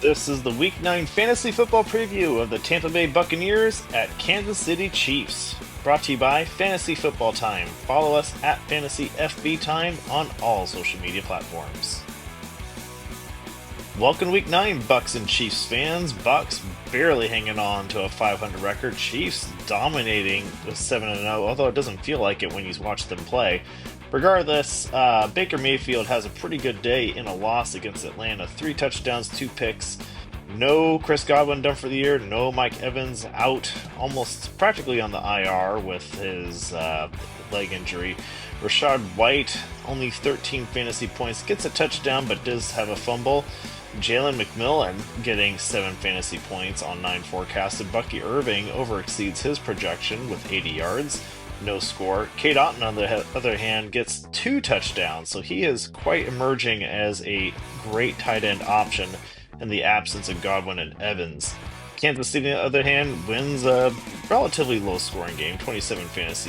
This is the Week 9 Fantasy Football Preview of the Tampa Bay Buccaneers at Kansas City Chiefs. Brought to you by Fantasy Football Time. Follow us at Fantasy FB Time on all social media platforms. Welcome to Week 9, Bucs and Chiefs fans. Bucs barely hanging on to a 500 record. Chiefs dominating with 7-0, although it doesn't feel like it when you watch them play. Regardless, Baker Mayfield has a pretty good day in a loss against Atlanta. 3 touchdowns, 2 picks. No Chris Godwin done for the year. No Mike Evans out, almost practically on the IR with his leg injury. Rashaad White, only 13 fantasy points, gets a touchdown but does have a fumble. Jalen McMilan getting 7 fantasy points on 9 forecasted. Bucky Irving overexceeds his projection with 80 yards. No score. Cade Otton, on the other hand, gets 2 touchdowns, so he is quite emerging as a great tight end option in the absence of Godwin and Evans. Kansas City, on the other hand, wins a relatively low-scoring game, 27 points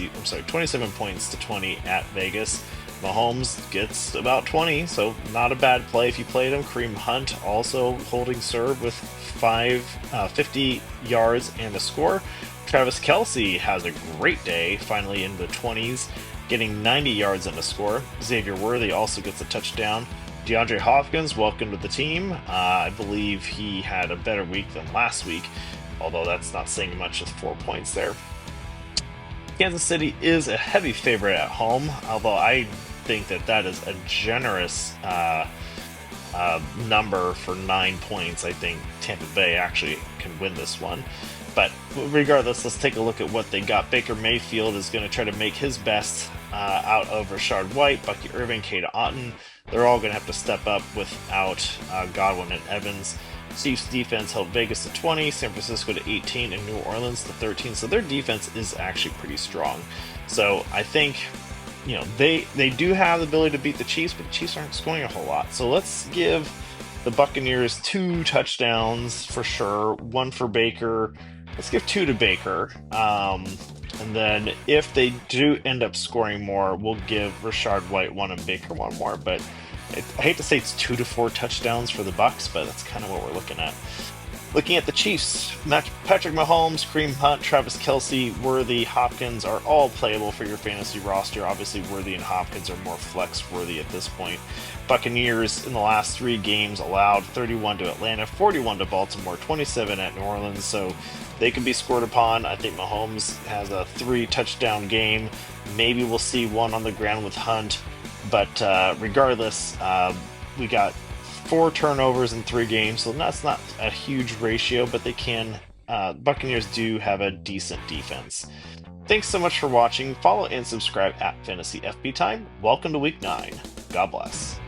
to 20 at Vegas. Mahomes gets about 20, so not a bad play if you played him. Kareem Hunt also holding serve with 50 yards and a score. Travis Kelce has a great day, finally in the 20s, getting 90 yards and a score. Xavier Worthy also gets a touchdown. DeAndre Hopkins, welcome to the team. I believe he had a better week than last week, although that's not saying much with 4 points there. Kansas City is a heavy favorite at home, although I think that is a generous number for 9 points. I think Tampa Bay actually can win this one. But regardless, let's take a look at what they got. Baker Mayfield is going to try to make his best out of Rashaad White, Bucky Irving, Cade Otton. They're all going to have to step up without Godwin and Evans. Chiefs defense held Vegas to 20, San Francisco to 18, and New Orleans to 13. So their defense is actually pretty strong. So I think, they do have the ability to beat the Chiefs, but the Chiefs aren't scoring a whole lot. So let's give the Buccaneers 2 touchdowns for sure, 1 for Baker. Let's give 2 to Baker. And then if they do end up scoring more, we'll give Rashaad White 1 and Baker 1 more. But I hate to say it's 2 to 4 touchdowns for the Bucs, but that's kind of what we're looking at. Looking at the Chiefs, Patrick Mahomes, Kareem Hunt, Travis Kelce, Worthy, Hopkins are all playable for your fantasy roster. Obviously, Worthy and Hopkins are more flex-worthy at this point. Buccaneers in the last 3 games allowed 31 to Atlanta, 41 to Baltimore, 27 at New Orleans, so they can be scored upon. I think Mahomes has a 3-touchdown game. Maybe we'll see 1 on the ground with Hunt, but regardless, we got 4 turnovers in 3 games, so that's not a huge ratio, but they can. Buccaneers do have a decent defense. Thanks so much for watching. Follow and subscribe at Fantasy FB Time. Welcome to Week 9. God bless.